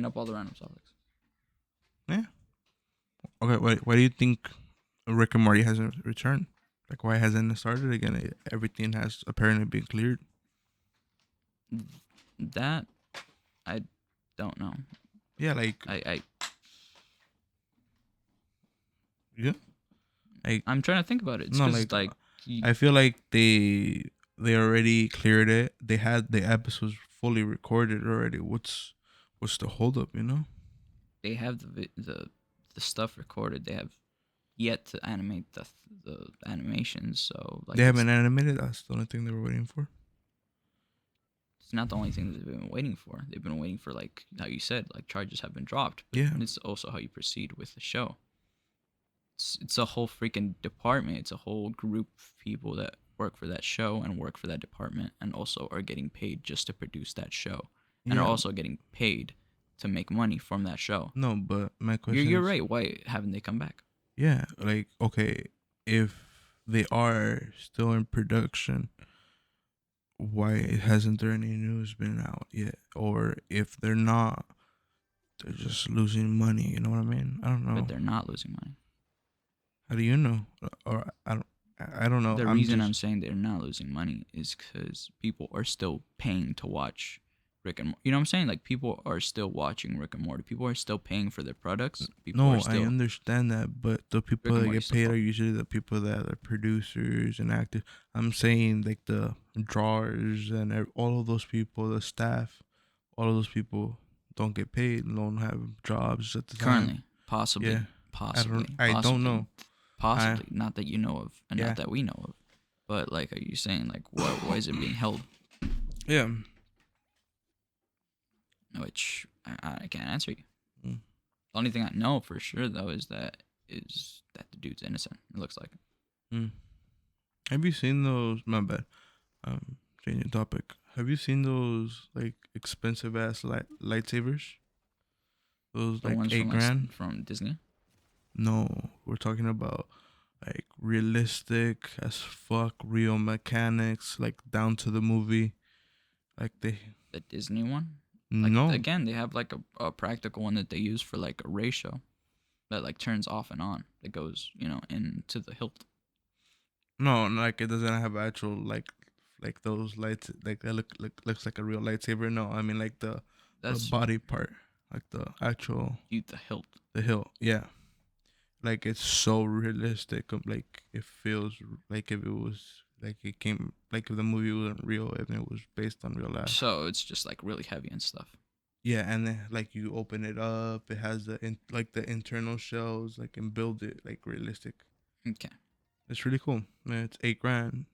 up all the random topics. Yeah. Okay. Why do you think Rick and Morty hasn't returned? Like, why hasn't it started again? Everything has apparently been cleared. That I don't know. Yeah. I Yeah. Like, I'm trying to think about it. It's no. because like I feel like they already cleared it. They had the episodes fully recorded already. What's the holdup? You know. they have the stuff recorded. They have yet to animate the animations. So like They haven't animated. That's the only thing they were waiting for. it's not the only thing that they've been waiting for. They've been waiting for, like how you said, like charges have been dropped. But Yeah. it's also how you proceed with the show. It's a whole freaking department. It's a whole group of people that work for that show and work for that department and also are getting paid just to produce that show and are Yeah. also getting paid to make money from that show. No, but my You're question you're is, right. Why haven't they come back? yeah, like, okay, if they are still in production, why hasn't there any news been out yet? Or if they're not, they're just losing money. You know what I mean? I don't know. But they're not losing money. How do you know? Or I don't know. The I'm reason I'm just saying they're not losing money is because people are still paying to watch Rick and Morty. You know what I'm saying? Like people are still watching Rick and Morty. People are still paying for their products. People are no. I still understand that, but the Rick people and that Morty get still paid are popular. usually the people that are producers and actors. I'm saying like the drawers and all of those people, the staff, all of those people don't get paid, don't have jobs at the time. Currently, possibly, Yeah, possibly, I don't possibly, know. I possibly. Not that you know of, and Yeah, not that we know of. But like, are you saying like what? Why is it being held? yeah. Which I can't answer you. Mm. The only thing I know for sure though is that the dude's innocent. It looks like. Mm. Have you seen those? My bad. Changing topic. Have you seen those like expensive ass lightsabers? Those The like ones from eight like grand? from Disney. No, we're talking about like realistic as fuck, real mechanics, like down to the movie. Like they The Disney one. Like no, again, they have like a practical one that they use for like a ratio that like turns off and on. That goes into the hilt. no, like it doesn't have actual like those lights like that looks like a real lightsaber. No, I mean like the That's body part, like the actual the hilt. the hilt. Yeah, like it's so realistic. Like it feels like if it was like it came like if the movie wasn't real and it was based on real life. So it's just like really heavy and stuff. Yeah, and then like you open it up, it has like the internal shells, like and build it like realistic. Okay, It's really cool. Man, it's 8 grand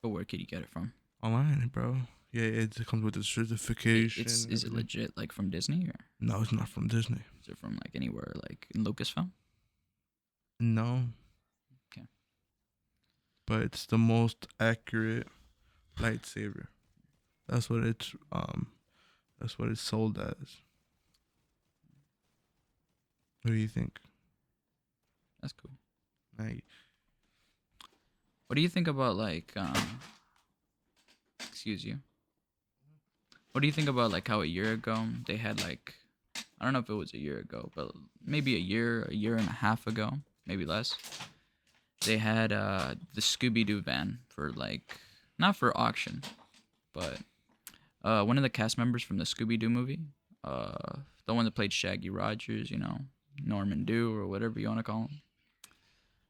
but where could you get it from? online, bro. Yeah, it comes with the certification It's and is it everything. legit like from Disney or No, it's not from Disney. is it from like anywhere like in Lucasfilm? No, Okay, but it's the most accurate lightsaber. That's what it's that's what it's sold as. What do you think? that's cool. Like, What do you think about like excuse you? What do you think about like how a year ago they had like I don't know if it was a year ago, but maybe a year and a half ago, maybe less. They had the Scooby Doo van for like not for auction, but one of the cast members from the Scooby Doo movie, the one that played Shaggy Rogers, Norman Dew or whatever you want to call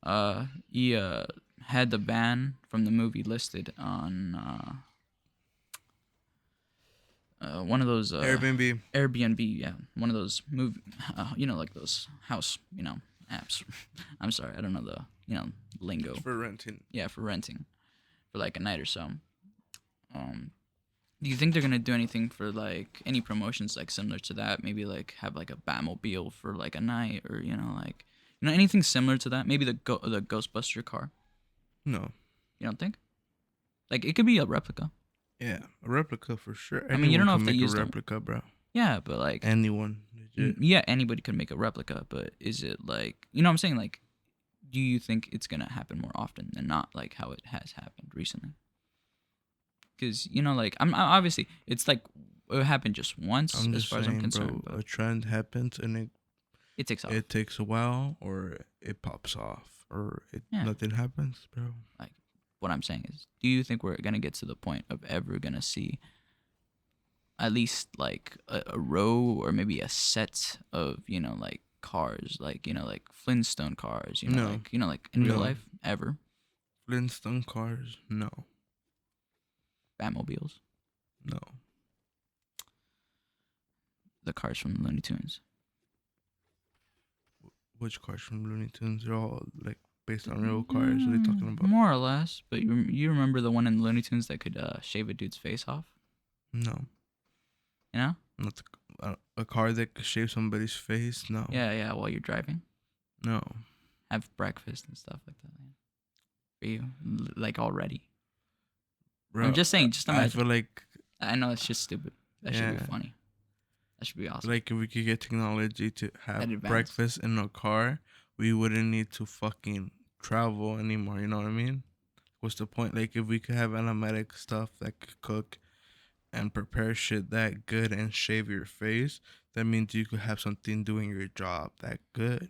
him. He had the van from the movie listed on one of those Airbnb Airbnb, yeah, one of those like those house, apps. I'm sorry, I don't know the lingo. for renting. Yeah, for renting for like a night or so. Um, do you think they're gonna do anything for like any promotions like similar to that? Maybe like have like a Batmobile for like a night, or like anything similar to that? Maybe the Ghostbuster car. No. You don't think? Like it could be a replica. Yeah, a replica for sure. I mean, you Anyone don't know if can they make a used them. replica, bro. Yeah, but like Anyone, legit. yeah, anybody could make a replica. But is it like what I'm saying? Like, do you think it's gonna happen more often than not? Like how it has happened recently? Because like I'm obviously it's like It happened just once, I'm as just far as I'm saying, concerned, bro. but A trend happens and it takes off. it takes a while, or it pops off, or Yeah. nothing happens, bro. Like, what I'm saying is, do you think we're gonna get to the point of ever gonna see at least like a row or maybe a set of like cars, like like Flintstone cars, No, like like in real no. life ever, Flintstone cars, no, Batmobiles, no. the cars from Looney Tunes. Which cars from Looney Tunes? They're all like based on real cars. What are they talking about? More or less, but you remember the one in Looney Tunes that could shave a dude's face off? No, You know? not a car that could shave somebody's face. No, Yeah, while you're driving, no, have breakfast and stuff like that. Yeah. For you, like already. bro. I'm just saying, just I imagine. feel like I know it's just stupid. That should be yeah, funny. That should be awesome. like if we could get technology to That have advanced. breakfast in a car, we wouldn't need to fucking travel anymore. You know what I mean? What's the point? Like if we could have automatic stuff that could cook and prepare shit that good and shave your face, that means you could have something doing your job that good.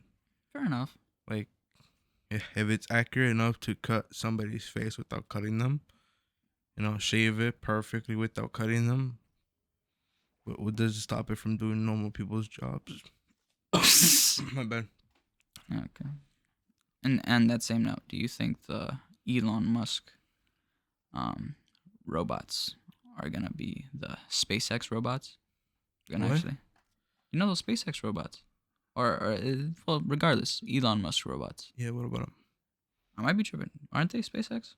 Fair enough. Like if it's accurate enough to cut somebody's face without cutting them, shave it perfectly without cutting them, what does it stop it from doing normal people's jobs? My bad. Okay. And that same note, do you think the Elon Musk um robots are gonna be the SpaceX robots? Gonna What? actually, those SpaceX robots, or well, regardless, Elon Musk robots. Yeah, what about them? I might be tripping. Aren't they SpaceX?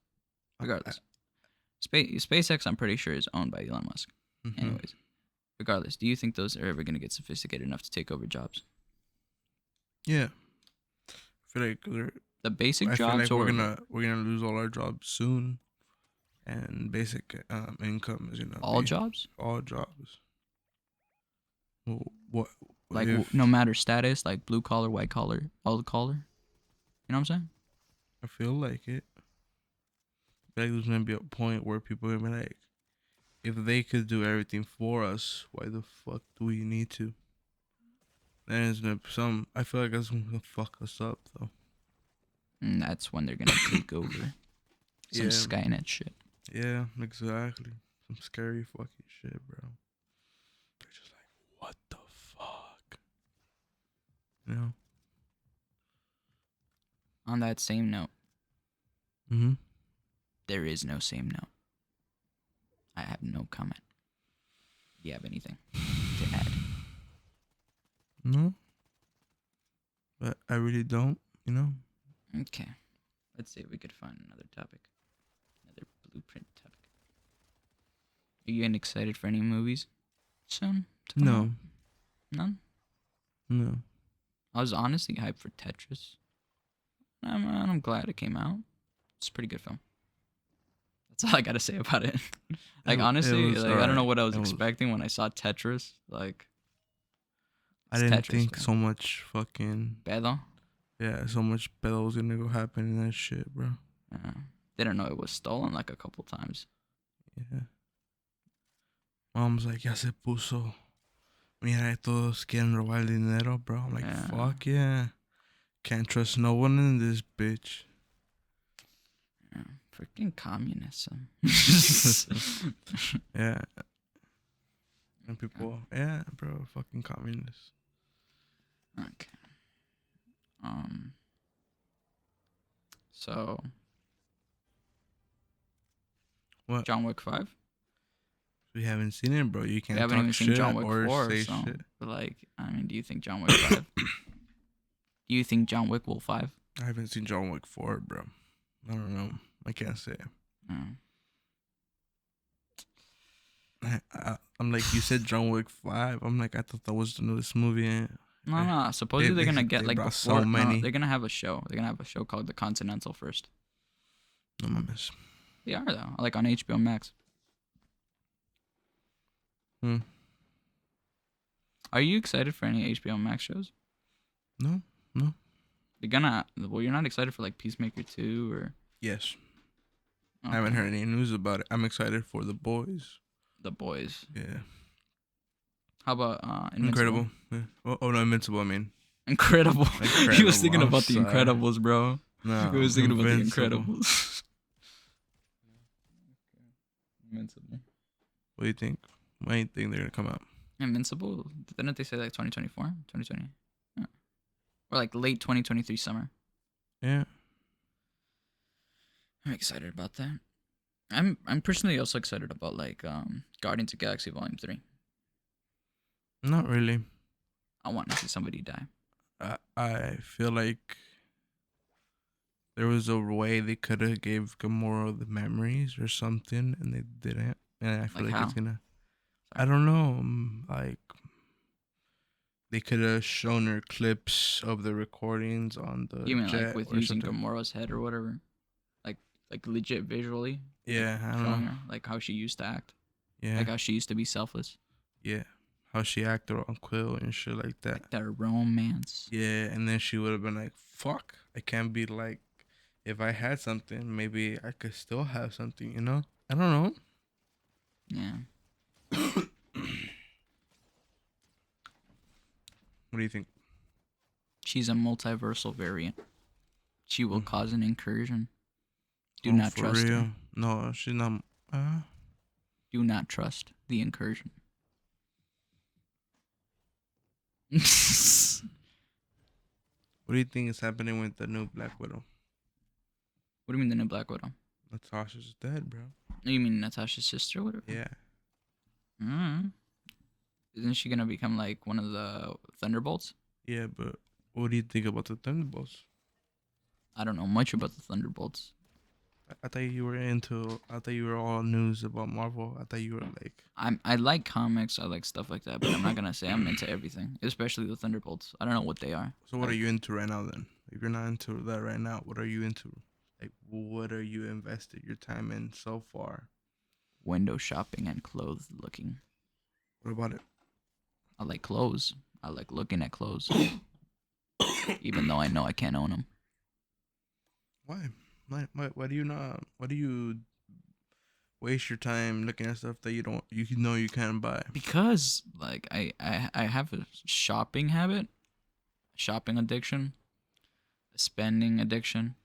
Regardless, SpaceX, I'm pretty sure is owned by Elon Musk. Mm-hmm. Anyways, regardless, do you think those are ever gonna get sophisticated enough to take over jobs? Yeah, I feel like The basic I feel jobs, like or we're gonna lose all our jobs soon, and basic income is gonna all be jobs? all jobs. What Like if no matter status, like blue collar, white collar, all collar. You know what I'm saying? I feel like it? I feel like there's gonna be a point where people are gonna be like, if they could do everything for us, why the fuck do we need to? Then it's gonna some. I feel like that's gonna fuck us up though. And that's when they're gonna take over. Some Yeah, Skynet shit. yeah, exactly. Some scary fucking shit, bro. They're just like, what the fuck? You know? On that same note, Mm-hmm. there is no same note. I have no comment. Do you have anything to add? No, but I really don't. You know? Okay. Let's see if we could find another topic. Another blueprint topic. Are you getting excited for any movies soon to come out? No, None? no. I was honestly hyped for Tetris. I'm glad it came out. It's a pretty good film. That's all I gotta say about it. Like honestly, was like I don't know alright. what I was It was. expecting when I saw Tetris. Like I it's didn't Tetris, think man. so much fucking Pedo. so much pedo was gonna go happen in that shit, bro. Uh, didn't know it was stolen like a couple times. Yeah. Mom's like, ya se puso. Mira, todos quieren robar el dinero, bro. I'm like, Yeah. fuck yeah. Can't trust no one in this bitch. Yeah. Freaking communism. Yeah. And people, yeah, bro, fucking communists. Okay. So What? John Wick 5. We haven't seen it, bro. You We can't haven't talk even seen shit John Wick or 4, say so shit. but like I mean, do you think John Wick 5? Do you think John Wick will 5? I haven't seen John Wick 4, bro. I don't know. I can't say. No. I'm like, you said John Wick 5. I'm like, I thought that was the newest movie. No. Supposedly they're gonna get they like brought before. so many. They're gonna have a show. They're gonna have a show called The Continental first. No mames. They are though, like on HBO Max. Hmm. Are you excited for any HBO Max shows? No. You're gonna. Well, you're not excited for like Peacemaker 2 or. Yes. Okay. I haven't heard any news about it. I'm excited for The Boys. The Boys. Yeah. How about Invincible? Incredible. Yeah. Oh no, Invincible. I mean, Incredible. He was Incredible. thinking I'm about the sorry. Incredibles, bro. He No, was thinking about the Invincible. Incredibles. Invincible. What do you think? When do you think they're gonna come out? Invincible? Didn't they say like 2024? 2020? Yeah. Or like late 2023 summer. Yeah. I'm excited about that. I'm personally also excited about like Guardians of the Galaxy Volume 3. Not really. I want to see somebody die. I feel like there was a way they could have gave Gamora the memories or something, and they didn't. And I feel Like like how? it's gonna. I Sorry. don't know. Like they could have shown her clips of the recordings on the You mean like jet with or using something. Gamora's head or whatever? Like legit visually? Like Yeah, I don't know. showing her like how she used to act? Yeah, Like how she used to be selfless? yeah. How she acted on Quill and shit like that. Like their romance. Yeah, and then she would have been like, "Fuck, I can't be like, if I had something, maybe I could still have something, you know? I don't know." Yeah. What do you think? She's a multiversal variant. She will Mm. cause an incursion. Do Oh, not for trust her. real? No, she's not. Uh, Do not trust the incursion. What what do you think is happening with the new Black Widow? do you mean the new Black Widow? Natasha's dead, bro. You mean Natasha's sister or whatever? Yeah. Mm. Isn't she gonna become like one of the Thunderbolts? Yeah, but what do you think about the Thunderbolts? I don't know much about the Thunderbolts. I thought you were into. I thought you were all news about Marvel. I thought you were like. I like comics, I like stuff like that, but I'm not gonna say I'm into everything, especially the Thunderbolts. I don't know what they are. So what are you into right now then? If you're not into that right now, what are you into? Like, what are you invested your time in so far? Window shopping and clothes looking. What about it? I like clothes. I like looking at clothes, even though I know I can't own them. Why? Why do you not? Why do you waste your time looking at stuff that you know you can't buy? Because like I have a shopping habit, shopping addiction, a spending addiction,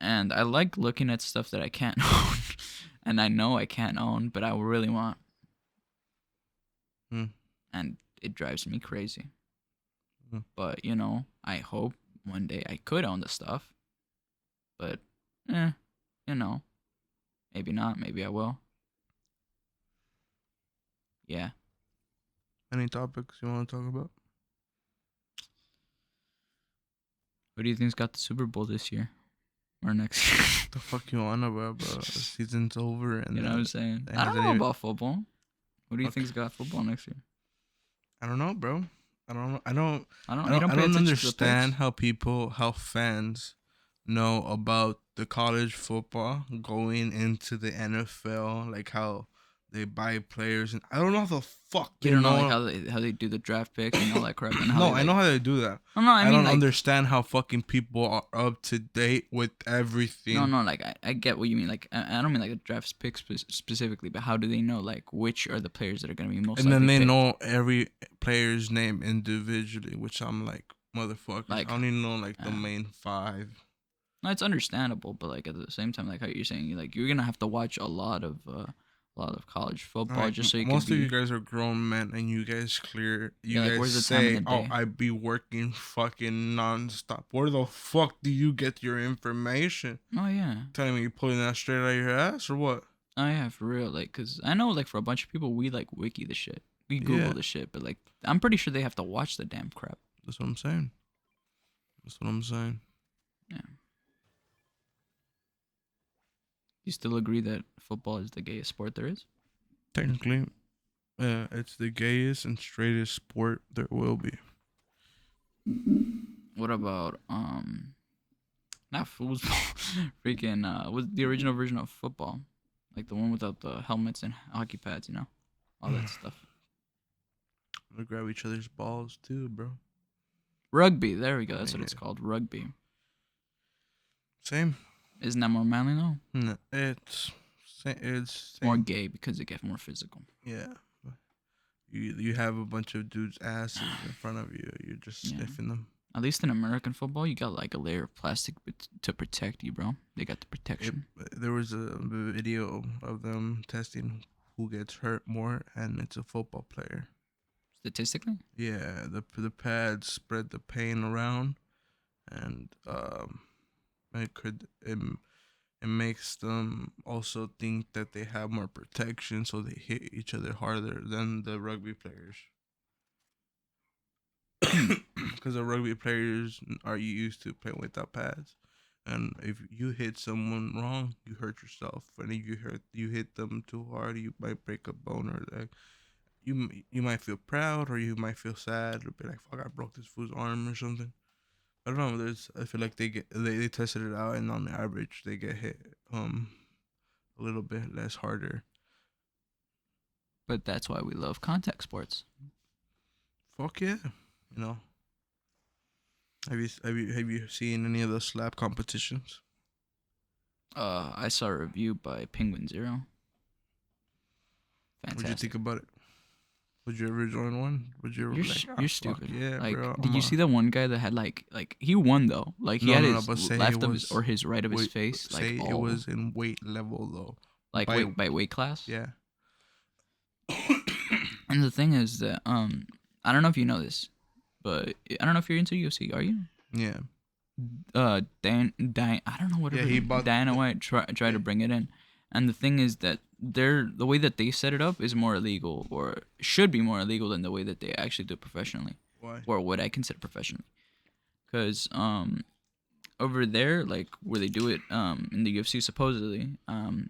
and I like looking at stuff that I can't own, and I know I can't own, but I really want, Hmm. and it drives me crazy. Hmm. But I hope one day I could own the stuff, but you know, maybe not, maybe I will. Yeah. Any topics you want to talk about? Who do you think's got the Super Bowl this year or next year? The fuck you on about, bro? The season's over, and You know what then I'm saying? it I don't hasn't know even. about football. Who do you Okay. think's got football next year? I don't know, bro. I don't know. I don't. I don't. I You don't. don't I pay don't attention to the understand picks. how fans know about the college football going into the NFL, like how they buy players, and I don't know how the fuck You they don't know like know. how they do the draft picks and all that crap and how No, they I know like. how they do that. No, no. I I mean don't like. understand how fucking people are up to date with No, everything. no. Like I get what you mean. Like I don't mean like the draft picks specifically, but how do they know like which are the players that are gonna be most And then likely they picked? know every player's name individually, which I'm like, motherfuckers. I Like, don't even know like the uh, main five. no, it's understandable, but like at the same time, like how you're saying, like you're gonna have to watch a lot of college football Like just so you could most of you be. guys are grown men, and you guys Yeah, You like guys where's the time in say, the "Oh, day? I be working fucking nonstop." Where the fuck do you get your information? Oh yeah. Telling me you pulling that straight out of your ass or what? Oh yeah, for real. Like, cause I know, like, for a bunch of people, we like wiki the shit, we Yeah, Google the shit, but like, I'm pretty sure they have to watch the damn crap. that's what I'm saying. That's what I'm saying. Yeah. You still agree that football is the gayest sport there is? Technically, it's the gayest and straightest sport there will be. What about not football, freaking what's the original version of football, like the one without the helmets and hockey pads, all that stuff. We grab each other's balls too, bro. Rugby. There we go. That's what Yeah, it's called. Rugby. same. Isn't that more manly though? No, it's More same. gay because it gets more physical. Yeah, You have a bunch of dudes' asses in front of you. You're just Yeah. sniffing them. At least in American football, you got like a layer of plastic to protect you, bro. They got the It, protection. there was a video of them testing who gets hurt more, and it's a football player. Statistically? Yeah, the pads spread the pain around, and it makes them also think that they have more protection, so they hit each other harder than the rugby players. Hmm. Because the rugby players are used to playing without pads, and if you hit someone wrong, you hurt yourself. And if you hit them too hard, you might break a bone or leg. You might feel proud or you might feel sad or be like, "Fuck, I broke this fool's arm" or something. I don't know. I feel like they tested it out, and on the average, they get hit a little bit less harder. But that's why we love contact sports. Fuck yeah, you know. Have you seen any of the slap competitions? I saw a review by Penguin Zero. What'd you think Fantastic. about it? Would you ever join one? Would you ever be like, You're fuck stupid. yeah, Like, bro? did you see the one guy that had like he won though? Like he No, had no, no. his But say it left of his was or his right of his wait. face like Say it all was in weight level though. like By by weight class. yeah. And the thing is that I don't know if you know this, but I don't know if you're into UFC. Are you? Yeah. Dan, I don't know Yeah. whatever He bought. Diana White try Yeah. to bring it in, and the thing is that the way that they set it up is more illegal or should be more illegal than the way that they actually do it professionally, Why? or what I consider professionally, because over there like where they do it in the UFC supposedly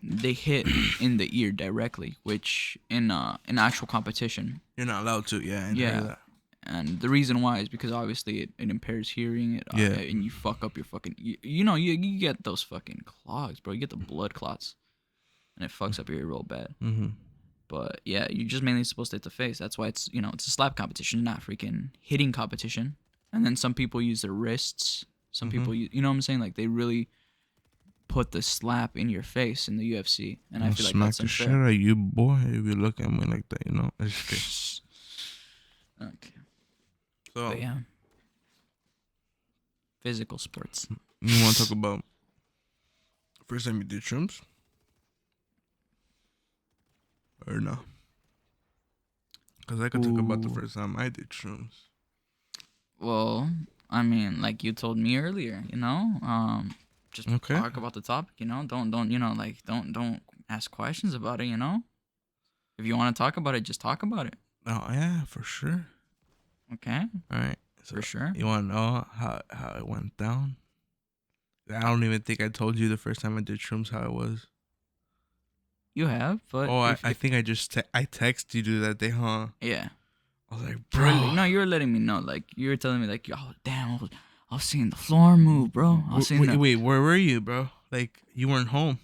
they hit in the ear directly, which in actual competition, You're not allowed to. Yeah, I heard yeah. that. And the reason why is because obviously it impairs hearing, Yeah. and you fuck up your fucking you know you get those fucking clogs, bro. You get the blood clots, and it fucks up your ear real bad. Mm-hmm. But yeah, you're just mainly supposed to hit the face. That's why it's it's a slap competition, not freaking hitting competition. And then some people use their wrists. Some Mm-hmm. people you know what I'm saying, like they really put the slap in your face in the UFC, and I I'll feel like smack that's the shit unfair. out of you, boy, if you look at me like that. You know. It's okay. Okay, So but yeah, physical sports. you want to talk about first time you did shrooms or no? Because I could talk about the Ooh. first time I did shrooms. Well, I mean, like you told me earlier, just Okay. talk about the topic, Don't, like don't ask questions about it, If you want to talk about it, just talk about it. Oh yeah, for sure. Okay? All right. So For sure. you want to know how it went down? I don't even think I told you the first time I did shrooms how it was. You have, but Oh, I, if I think I just I texted you that day, huh? yeah. I was like, You were, bro. no, you were letting me know, like you were telling me like, oh damn, I was seeing the floor move, bro. I was seeing the Wait, where were you, bro? Like you weren't home.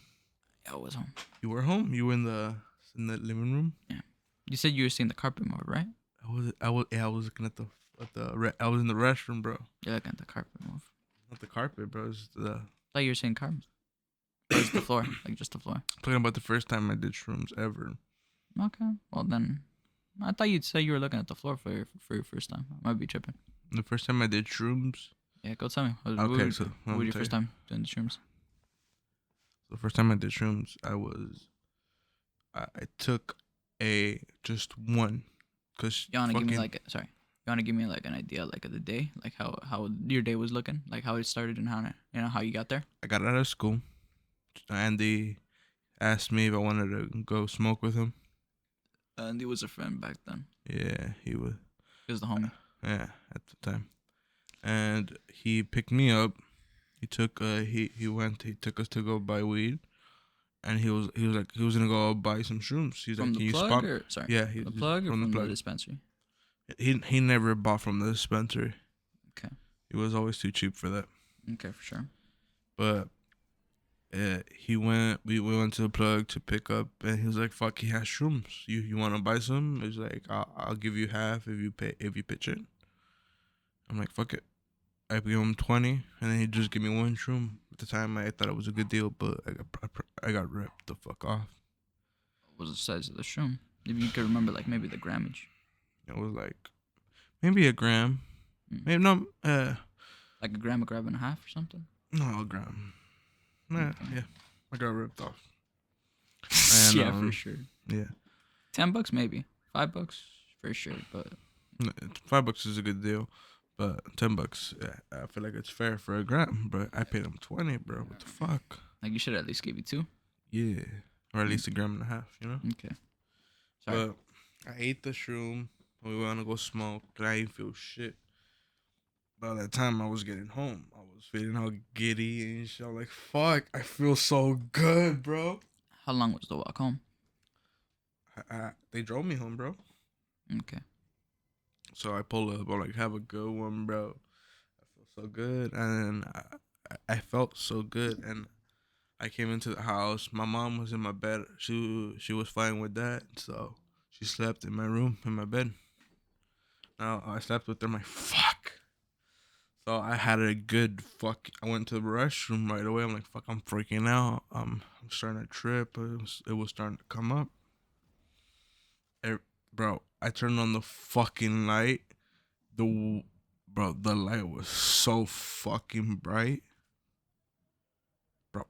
I was home. You were home. You were in the living room. Yeah. You said you were seeing the carpet move, right? I was looking at I was in the restroom, bro. You're looking at the carpet move. Not the carpet, bro. It's the I thought you were seeing carpet. Or just the floor, like just the floor. talking about the first time I did shrooms ever. Okay. Well then, I thought you'd say you were looking at the floor for your first time. I might be tripping. The first time I did shrooms. Yeah, go tell me. Okay, so What let was me your tell first you. time doing the shrooms? The first time I did shrooms, I took a just one, cause You wanna give me fucking like sorry. You wanna give me like an idea like of the day, like how your day was looking, like how it started and how you got there. I got out of school. Andy asked me if I wanted to go smoke with him. And he was a friend back then. Yeah, he was. He was the homie. Yeah, at the time, and he picked me up. He took he took us to go buy weed, and he was like he was gonna go buy some shrooms. He's From like, the can you plug spot? or sorry? Yeah, From the plug or from the from the plug. dispensary? He never bought from the dispensary. Okay. He was always too cheap for that. Okay, for sure. But we went to the plug to pick up, and he was like, "Fuck, he has shrooms. You want to buy some?" He's like, I'll give you half if you pitch it." I'm like, "Fuck it." I give him 20, and then he just give me one shroom. At the time, I thought it was a good deal, but I got ripped the fuck off. What was the size of the shroom? If you could remember, like maybe the grammage. It was like maybe a gram. Mm. Maybe no. Like a gram and a half or something. No, a gram. Nah, Okay. yeah, I got ripped off. And Yeah, for sure. yeah, $10 maybe. $5 for sure. But $5 is a good deal, but $10, yeah, I feel like it's fair for a gram. But I paid him 20, bro. What the fuck? like you should at least give you two. Yeah, or at Mm. least a gram and a half, you know. Okay. Sorry. But I ate the shroom. We went to go smoke. And I didn't feel shit. By the time I was getting home, I was feeling all giddy and shit. I was like, fuck, I feel so good, bro. How long was the walk home? They drove me home, bro. Okay. So I pulled up. I'm like, have a good one, bro. I feel so good. And I felt so good. And I came into the house. My mom was in my bed. She was fine with that. So she slept in my room, in my bed. Now I slept with her. I'm like, fuck. So I had a good fuck. I went to the restroom right away. I'm like, fuck, I'm freaking out. I'm starting to trip. It was starting to come up. Bro, I turned on the fucking light. The the light was so fucking bright. Bro,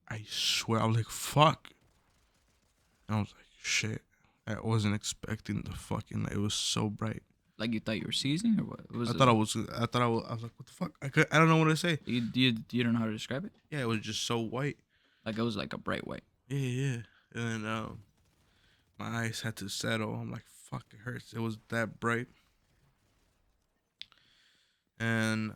I swear, I was like, fuck. And I was like, shit. I wasn't expecting the fucking light. It was so bright. Like you thought you were seizing or what? Was I it? thought I was like, what the fuck? I don't know what to say. You don't know how to describe it? Yeah, it was just so white. Like it was like a bright white. Yeah, yeah. And my eyes had to settle. I'm like, fuck, it hurts. It was that bright. And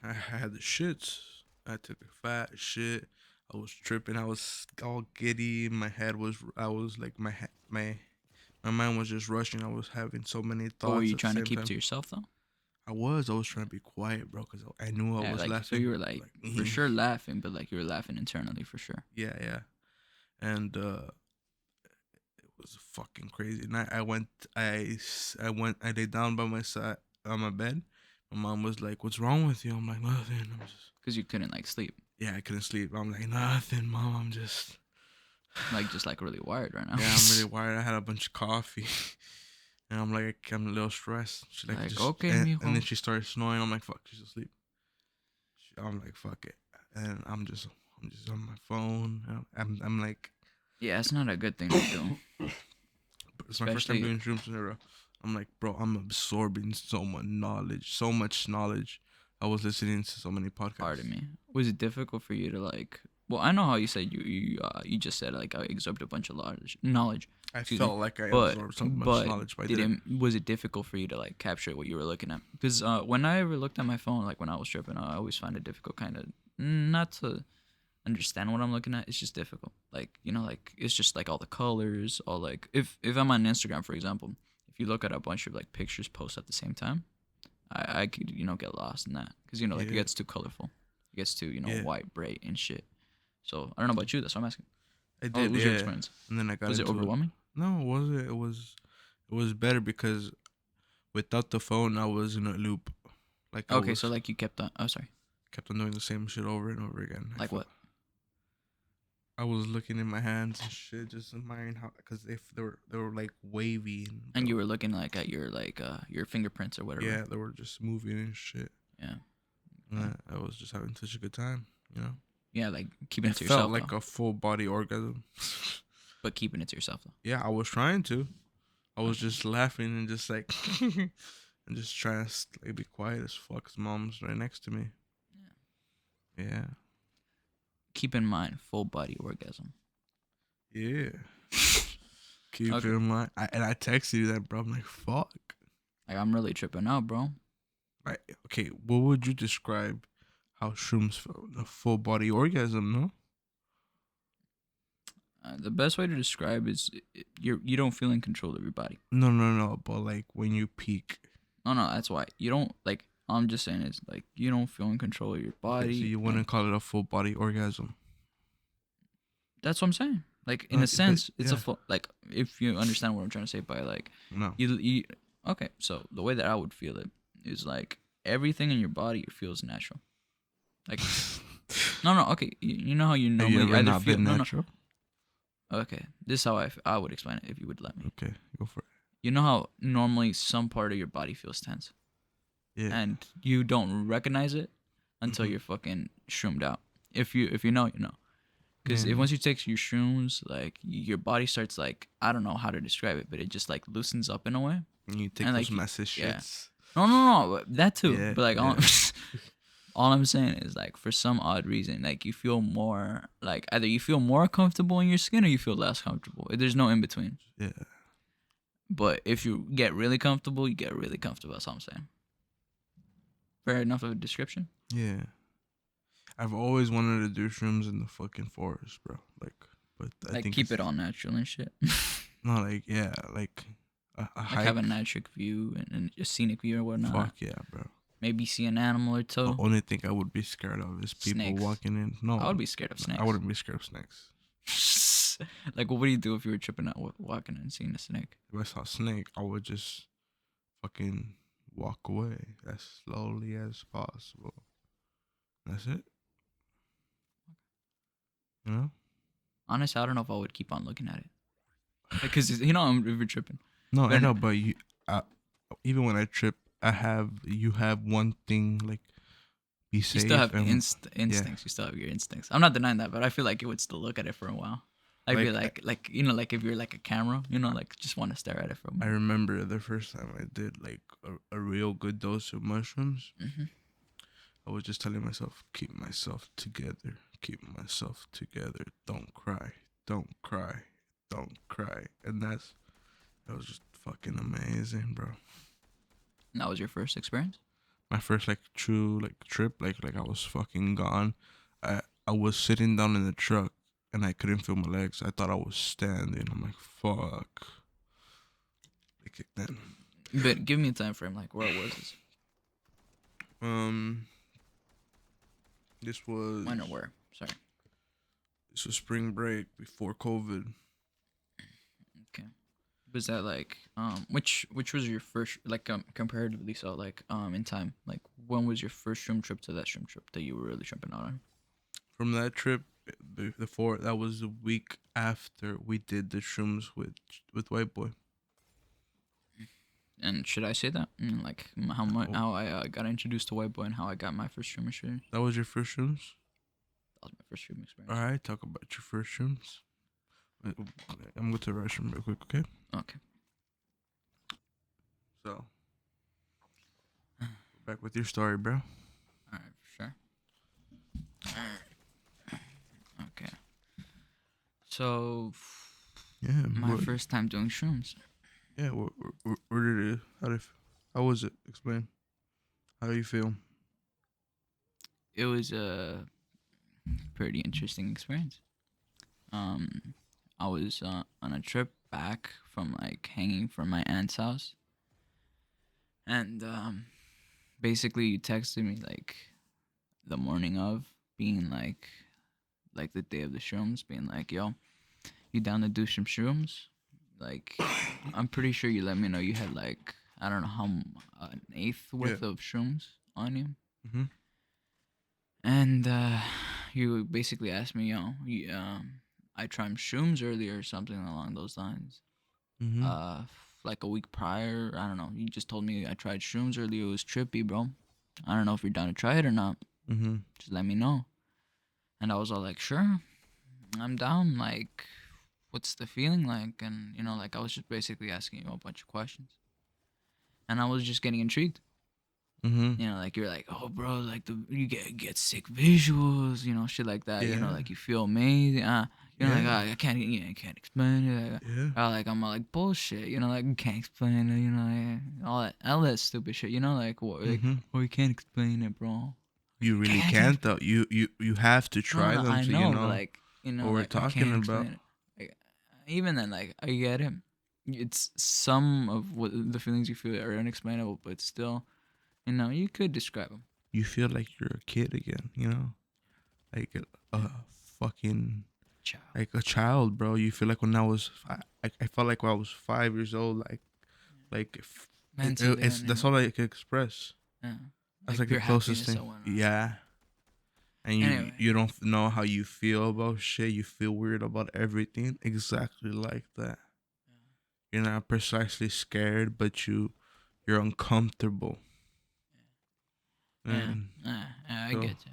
I had the shits. I took a fat shit. I was tripping. I was all giddy. I was like, my mind was just rushing. I was having so many But were thoughts you at the trying to same keep time. to yourself though? I was trying to be quiet, bro, because I knew I Yeah, was like so laughing. you were like for sure laughing, but like you were laughing internally for sure. Yeah, yeah. And it was fucking crazy. And I laid down by my side on my bed. My mom was like, "What's wrong with you?" I'm like, "Nothing." I'm just, Cause you couldn't like sleep, yeah, I couldn't sleep. I'm like, "Nothing, mom. I'm just, like just like really wired right now. yeah, I'm really wired. I had a bunch of coffee." And I'm like, I'm a little stressed. She like like just, okay, and then mijo. she started snoring. I'm like, fuck, she's asleep. I'm like, fuck it. And I'm just on my phone. I'm like, Yeah, it's not a good thing to do, it's my first time especially. doing shrooms in a row. I'm like, bro, I'm absorbing so much knowledge, so much knowledge. I was listening to so many podcasts. Pardon me. Was it difficult for you to like? Well, I know how you said you just said like I absorbed a bunch of knowledge. I Excuse me. felt like I But absorbed so much but knowledge, but I did didn't. it was it difficult for you to like capture what you were looking at? Because when I ever looked at my phone, like when I was tripping, I always find it difficult, kind of not to understand what I'm looking at. It's just difficult. Like like it's just like all the colors, all like if I'm on Instagram, for example, if you look at a bunch of like pictures posted at the same time, I could get lost in that because like it Yeah, gets too colorful, it gets too yeah, white, bright and shit. So I don't know about you. That's what I'm asking. I How did. was your Yeah, experience? and then I got Was it into it. overwhelming? No, it wasn't. It was better because without the phone, I was in a loop. Like I Okay, so was like you kept on. Oh, sorry. kept on doing the same shit over and over again. Like what? I was looking in my hands and shit, just admiring how, because if they were like wavy And bro, you were looking like at your fingerprints or whatever. yeah, they were just moving and shit. Yeah. Okay. And I was just having such a good time, you know. Yeah, like keeping It it to felt yourself like though. a full body orgasm. But keeping it to yourself though. Yeah, I was trying to. I was Okay. just laughing and just like, and just trying to like, be quiet as fuck. 'Cause mom's right next to me. Yeah, Keep in mind, full body orgasm. yeah. Keep Okay. in mind, and I texted you that, bro. I'm like, fuck. Like I'm really tripping out, bro. Like, okay, what would you describe how shrooms felt? A full body orgasm, no? The best way to describe is you don't feel in control of your body. No, no, no. But like when you peak. No, no, that's why you don't like. All I'm just saying is like you don't feel in control of your Okay, so body, you and wouldn't call it a full body orgasm. that's what I'm saying. Like in a But sense, it's a yeah, full. Like if you understand what I'm trying to say by like no. you. Okay, so the way that I would feel it is like everything in your body feels natural. Like no, no. Okay, you know how you Have you normally ever either not feel been no, no. natural? Okay, this is how I would explain it if you would let me. Okay, go for it. you know how normally some part of your body feels tense, Yeah. and you don't recognize it until Mhm. you're fucking shroomed out. If you know, you know. Because Yeah. once you take your shrooms, like your body starts like I don't know how to describe it, but it just like loosens up in a way, And you take and those like massive yeah, shits. no, that too. Yeah. But like all, Yeah. all I'm saying is like for some odd reason, like you feel more like either you feel more comfortable in your skin or you feel less comfortable. There's no in between. Yeah. But if you get really comfortable, you get really comfortable. That's all I'm saying. Fair enough of a description. Yeah. I've always wanted to do shrooms in the fucking forest, bro. Like, but I Like think keep it's it all natural and shit. not like yeah, like a Like have a hike. natural view and a scenic view or whatnot. Fuck yeah, bro. Maybe see an animal or The two. only thing I would be scared of is people Snakes. walking in. I No, would be scared of I snakes. wouldn't be scared of snakes. Like, what would you do if you were tripping out, walking and seeing a snake? If I saw a snake, I would just fucking walk away as slowly as possible. That's it. You know? Honestly, I don't know if I would keep on looking at it. Because, you know, I'm river tripping. No, I But know, but I, even when I trip, you have one thing like be you still safe have and yeah, instincts. You still have your instincts. I'm not denying that, but I feel like you would still look at it for a while. I'd be like like, you know, like if you're like a camera, you know, like just want to stare at it for a I moment. remember the first time I did like a real good dose of mushrooms. Hmm. I was just telling myself, keep myself together, don't cry, don't cry, don't cry, and that was just fucking amazing, bro. And that was your first experience? My first like true like trip, like I was fucking gone. I was sitting down in the truck and I couldn't feel my legs. I thought I was standing. I'm like, fuck. They kicked in. But give me a time frame. Like, where was this? Um, this was When or where? Sorry. spring break before COVID. Okay. Was that like which was your first like comparatively so like in time like when was your first shroom trip to that shroom trip that you were really tripping out on? From that trip, before that was the week after we did the shrooms with White Boy. And should I say that? Like how much Oh, how I got introduced to White Boy and how I got my first shroom experience. that was your first shrooms. That was my first shroom All experience. right, talk about your first shrooms. I'm going to the restroom real quick, okay? Okay. So, back with your story, bro. All right, for sure. Okay. So Yeah, my first time doing shrooms. yeah. Where did it? How was it? Explain. How do you feel? It was a pretty interesting experience. Um, I was on a trip back from like hanging from my aunt's house, and basically you texted me like the morning of, being like the day of the shrooms, being like, "Yo, you down to do some shrooms?" Like, I'm pretty sure you let me know you had like I don't know how an eighth Yeah. worth of shrooms on you, Mhm. and you basically asked me, "Yo, I tried shrooms earlier or something along those lines." Mhm. uh like a week prior. I don't know. You just told me I tried shrooms earlier. It was trippy, bro. I don't know if you're down to try it or not. Mhm. Just let me know. And I was all like, sure, I'm down. Like, what's the feeling like? And you know, like I was just basically asking you a bunch of questions, and I was just getting intrigued. Mhm. You know, like you're like, oh, bro, like you get sick visuals, you know, shit like that. You know, Yeah. like you feel amazing. You know, like Yeah. I can't, I can't explain it. Yeah. Like I'm all like bullshit. You know, like you can't explain it. You know, all that stupid shit. You know, like what, like Mhm. oh, you can't explain it, bro. Like You you really can't can't explain. though. You have to No, try no, them I so you know, but know like you what know, we're like I talking can't about. explain it. Like, even then, like I get it. It's some of what the feelings you feel are unexplainable, but still, you know, you could describe them. You feel like you're a kid again. You know, like a fucking Ciao. like a child, bro. You feel like when I was I felt like when I was 5 years old, like Mentally it's and that's all I could express. yeah, That's like like the pure closest happiness thing. and whatnot. Yeah. And Anyway, you don't know how you feel about shit. You feel weird about everything. Exactly like that. You're not precisely scared, but you're uncomfortable. Yeah, And I so get you.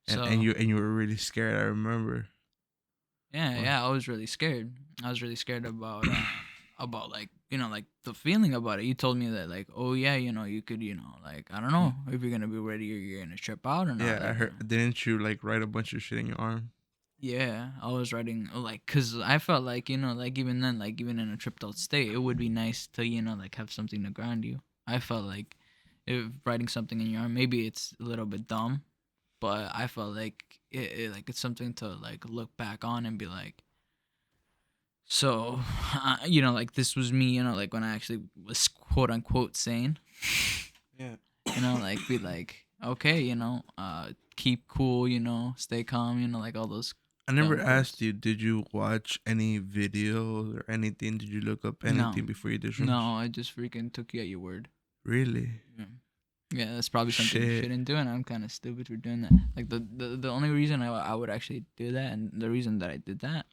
and So you were really scared. I remember. yeah, What? yeah, I was really scared. I was really scared about like like the feeling about it. You told me that like, oh yeah, you could like I don't Yeah, know if you're gonna be ready or you're gonna trip out or not. yeah, I Like heard. Didn't you like write a bunch of shit in your arm? yeah, I was writing like because I felt like like even then like even in a tripped out state, it would be nice to like have something to ground you. I felt like if writing something in your arm, maybe it's a little bit dumb, but I felt like like it's something to like look back on and be like, so like this was me, like when I actually was quote unquote sane, Yeah. like be like, okay, keep cool, stay calm, like all those I never dumb asked quotes. you. Did you watch any videos or anything? Did you look up No, anything before you did shrooms? no, I just freaking took you at your word. Really? Yeah. Yeah, that's probably something you Shit. shouldn't do, and I'm kind of stupid for doing that. Like the only reason I would actually do that, and the reason that I did that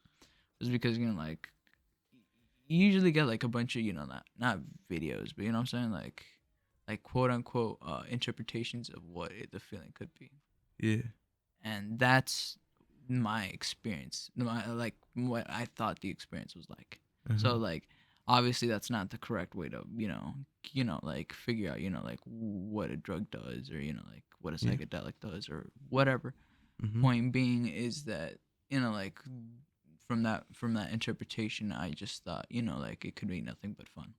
was because like you usually get like a bunch of not videos, but you know what I'm saying, like quote unquote interpretations of what the feeling could be, Yeah. and that's my experience, like what I thought the experience was like. Uh-huh. So like obviously that's not the correct way to like figure out like what a drug does, or like what a Yeah. psychedelic does or whatever. Mhm. Point being is that like from that interpretation, I just thought like it could be nothing but fun.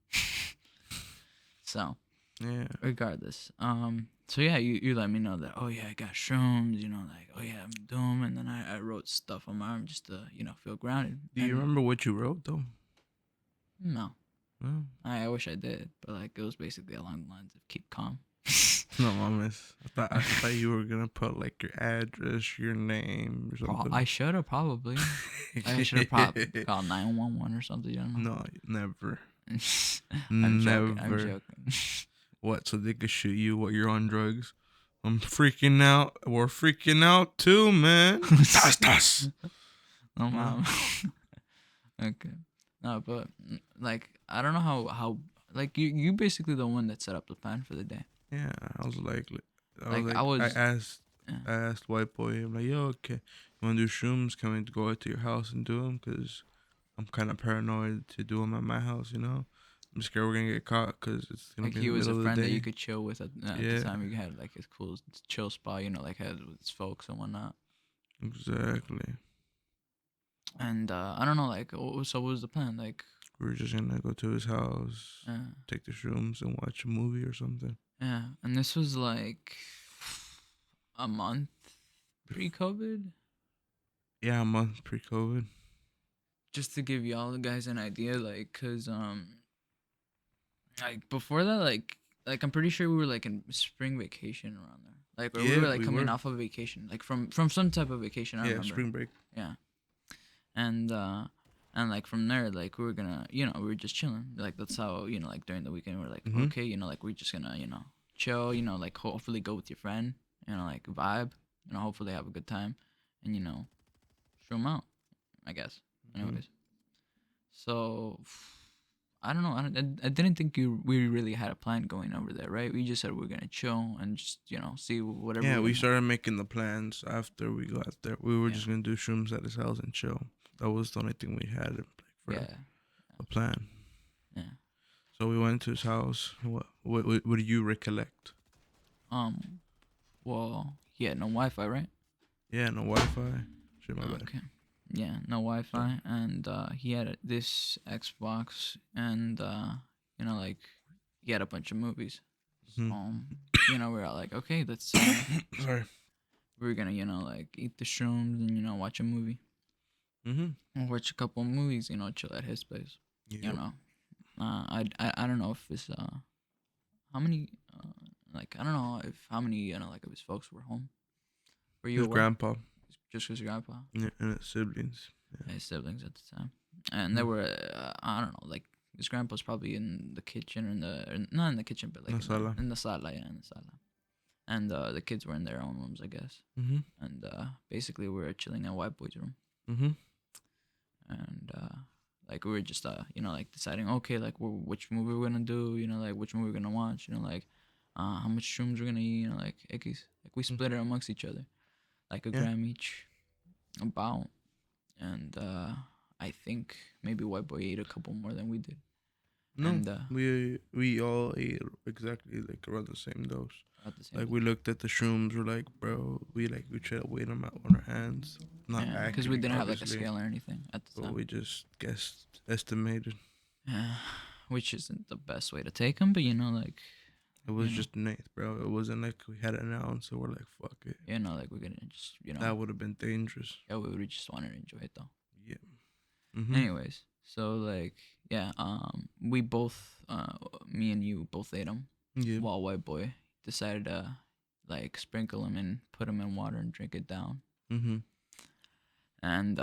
So Yeah. regardless, so yeah, you let me know that, oh yeah, I got shrooms, like, oh yeah, I'm doomed, and then I wrote stuff on my arm just to feel grounded. Do you And remember what you wrote though? no, No. I wish I did, but like it was basically along the lines of keep calm. No, mames. I thought you were gonna put like your address, your name, or I something. should have probably. I should have probably called 911 or something. You don't know. No, never, I'm joking. I'm never. joking. What? So they could shoot you while you're on drugs? I'm freaking out. We're freaking out too, man. Tas tas. Oh Well, mom. Okay. No, but like I don't know how like you basically the one that set up the plan for the day. yeah. I was Like I like, was. Yeah. I asked white boy. I'm like, yo, okay, you wanna do shrooms? Can we go out to your house and do them? Cause I'm kind of paranoid to do them at my house. You know, I'm scared we're gonna get caught because it's gonna Like be in he the was a middle of the friend that you day. could chill with at the Yeah, time. You had like his cool chill spot, like had with his folks and whatnot. exactly. And I don't know, like, so what was the plan? Like, We're just gonna go to his house, yeah, take the shrooms, and watch a movie or something. yeah. And this was like a month pre-COVID. Yeah, a month pre-COVID. Just to give y'all guys an idea, like, cause like before that, like I'm pretty sure we were like in spring vacation around there, like, or we Yeah, were like we coming were. off of vacation, like from some type of vacation. I Yeah, remember. spring break. Yeah, and like from there, like we were gonna, we were just chilling. Like that's how like during the weekend we're like, Mhm. okay, like we're just gonna chill. Like hopefully go with your friend. Like vibe. Hopefully have a good time, and show 'em out. I guess. Mhm. Anyways, so I don't know. I didn't think we really had a plan going over there, right? We just said we are gonna chill and just see whatever Yeah, we're we gonna. started making the plans after we got there. We were Yeah, just gonna do shrooms at his house and chill. That was the only thing we had for yeah, a plan. yeah. So we went to his house. What do you recollect? Um. Well, he had no Wi-Fi, right? Yeah, no Wi-Fi. Shit, my bad. Okay. Yeah, no Sorry. Wi-Fi, and he had this Xbox, and like he had a bunch of movies. So Mhm. we're all like, okay, let's Sorry. we're gonna like eat the shrooms and watch a movie, Mhm. and watch a couple of movies, chill at his place. You Yep. know, I don't know if it's how many like I don't know if how many like of his folks were home. Were you His aware? grandpa Just his grandpa. and his siblings. Yeah. His siblings at the time, and they Mhm. were I don't know, like his grandpa's probably in the kitchen or not in the kitchen, but like La sala. in the sala, yeah, in the sala, and the kids were in their own rooms, I guess, Mhm. and basically we were chilling in White Boy's room, Mhm. and Like we were just like deciding, okay, like which movie we're gonna do, like which movie we're gonna watch, like how much shrooms we're gonna eat, like ickies. Like we split it amongst each other, like a Yeah. gram each, about, and I think maybe White Boy ate a couple more than we did, No, and we all ate exactly like around the same dose. at the same Like time. we looked at the shrooms, we're like, bro, we try to weigh them out on our hands, not Yeah, because we accurate, didn't have like a obviously, scale or anything at the but time. we just guessed, estimated. Yeah, which isn't the best way to take them, but like It was just an eighth, bro. It wasn't like we had an ounce, so we're like, fuck it. like we're gonna just That would have been dangerous. yeah, we would just want to enjoy it though. Yeah. Mhm. Anyways, so like yeah, we both me and you both ate them, Yeah. while White Boy decided to like sprinkle them and put them in water and drink it down. Mhm. And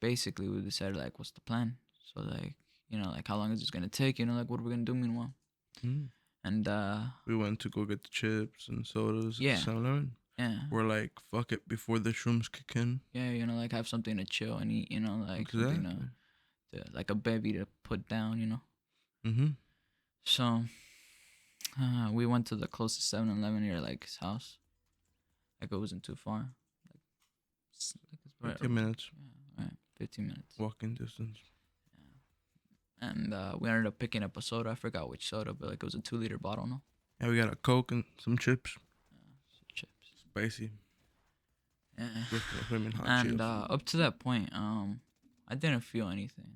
basically we decided like what's the plan. So like like how long is this gonna take? Like what are we gonna do meanwhile? Mhm. And We went to go get the chips and sodas at yeah, the 7-Eleven. yeah, We're like, fuck it, before the shrooms kick in. yeah, like have something to chill and eat. Like something Exactly. to like a baby to put down. Mhm. So we went to the closest 7-Eleven near like his house. Like it wasn't too far. Like, it's right, 15 minutes yeah, right, 15 minutes. walking distance. Yeah. And we ended up picking up a soda. I forgot which soda, but like it was a 2-liter bottle. No. Yeah, we got a Coke and some chips. So chips. Spicy. Yeah. With flaming hot And Cheetos. up to that point, I didn't feel anything.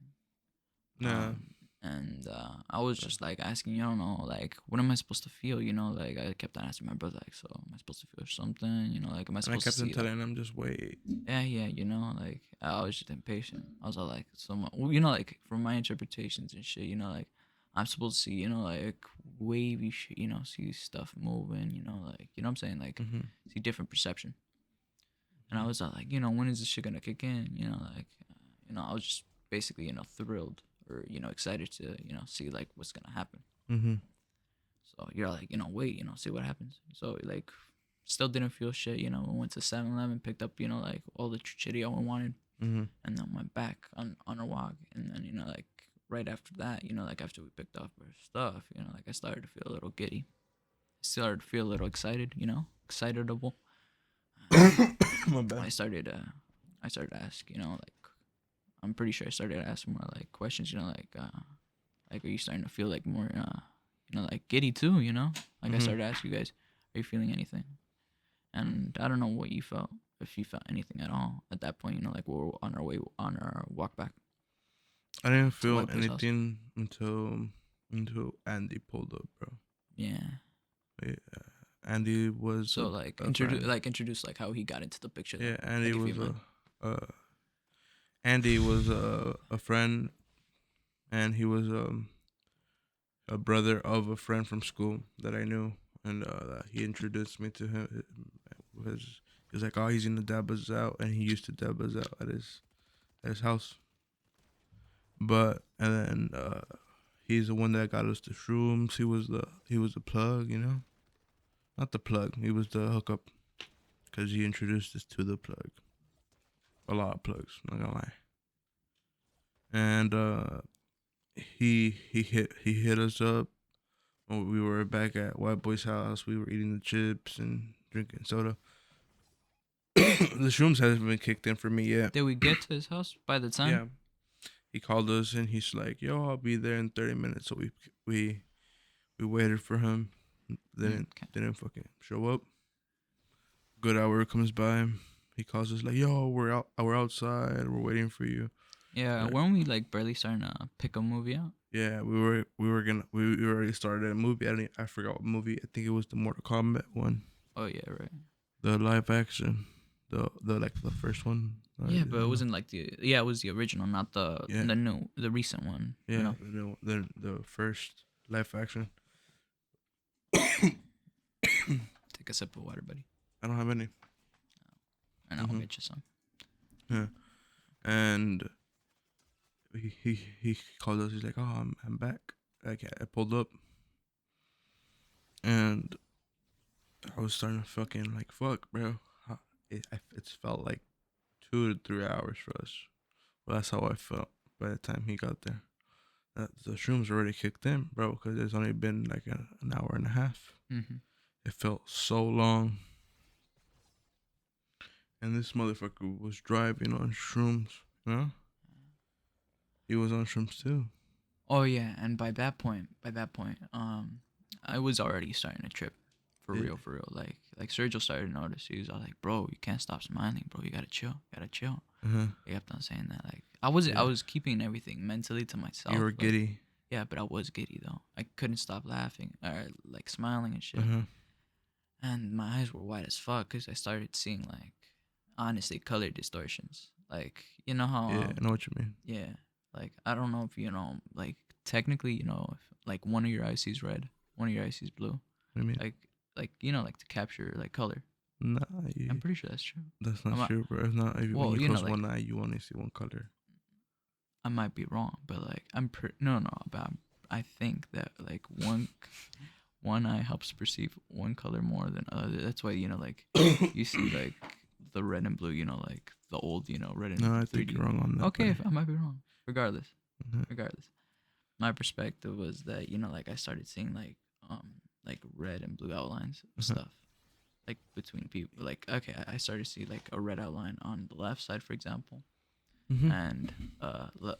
Nah. And I was just like asking, like what am I supposed to feel? Like I kept on asking my brother, like, so am I supposed to feel something? Like am I And I supposed kept to on see? telling him, just wait. Yeah, like I was just impatient. I was all like, well, like from my interpretations and shit, like I'm supposed to see, like wavy shit, see stuff moving, like what I'm saying, like Mhm. see different perception. And I was all like, when is this shit gonna kick in? Like, I was just basically, thrilled or excited to, see like what's gonna happen. Mhm. So you're like, wait, see what happens. So like, still didn't feel shit. We went to 7-Eleven, picked up, like all the chitty we wanted, Mhm. and then went back on our walk. And then like right after that, like after we picked up our stuff, like I started to feel a little giddy. I started to feel a little excited, excitable. My bad. I started to ask, like I'm pretty sure I started to ask more like questions, like are you starting to feel like more like giddy too, Like I Mhm. started to ask you guys, are you feeling anything? And I don't know what you felt, if you felt anything at all at that point, like we were on our way on our walk back I didn't to feel White Boy's house. anything until Andy pulled up, bro. Yeah. Yeah. Andy was So like a friend. introduce like how he got into the picture though. Yeah, Andy Like if you was mind. uh Andy was a friend, and he was a brother of a friend from school that I knew, and he introduced me to him. Because he was like, "Oh, he's gonna dab us out," and he used to dab us out at his house. But and then he's the one that got us the shrooms. He was the plug, not the plug. He was the hookup because he introduced us to the plug. A lot of plugs, not gonna lie. And he hit us up when we were back at White Boy's house. We were eating the chips and drinking soda. The shrooms hasn't been kicked in for me yet. Did we get to his house by the time? Yeah, he called us and he's like, "Yo, I'll be there in 30 minutes." So we waited for him. Didn't Okay. didn't fucking show up. Good hour comes by. He calls us like, "Yo, we're outside. We're waiting for you." Yeah, We're like, weren't we like barely starting to pick a movie out? yeah, we already started a movie. I forgot what movie. I think it was the Mortal Kombat one, Oh yeah, right. the live action, the like the first one. Yeah, but it wasn't like it was the original, not Yeah, the recent one. yeah, the first live action. Take a sip of water, buddy. I don't have any. And I'll Hmm. get you some. Yeah, and he called us. He's like, "Oh, I'm back." Like I pulled up, and I was starting to fucking like, fuck, bro. It's felt like 2 to 3 hours for us. Well, that's how I felt. by the time he got there. The shrooms already kicked in, bro, because it's only been like an hour and a half. Mm-hmm. It felt so long. And this motherfucker was driving on shrooms, you know? He was on shrooms too. Oh yeah, and by that point, I was already starting to trip, for Yeah. real, for real. Like Sergio started to notice. He was all like, "Bro, you can't stop smiling, bro. You gotta chill, gotta chill." Uh-huh. He kept on saying that. Like I Yeah. was keeping everything mentally to You myself, were but giddy. yeah, but I was giddy though. I couldn't stop laughing or like smiling and shit, Uh-huh. and my eyes were wide as fuck because I started seeing like, honestly, color distortions. Like you know how Yeah, I know what you mean. yeah, like I don't know if you know, like technically, if like one of your eyes sees red, one of your eyes sees blue, What do you mean? like like to capture like color. Nah, I'm pretty sure that's true. that's I'm not not, true, bro. It's not. When well, you close like one eye, you only see one color. I might be wrong, but like no, but I think that like one eye helps perceive one color more than other. That's why like you see like the red and blue, like the old red and No, I think 3D. you're wrong on that, Okay, buddy. if I might be wrong. Regardless, Uh-huh. regardless. My perspective was that like I started seeing like red and blue outlines of Uh-huh. stuff like between people. Like okay, I started to see like a red outline on the left side, for example, Mm-hmm. and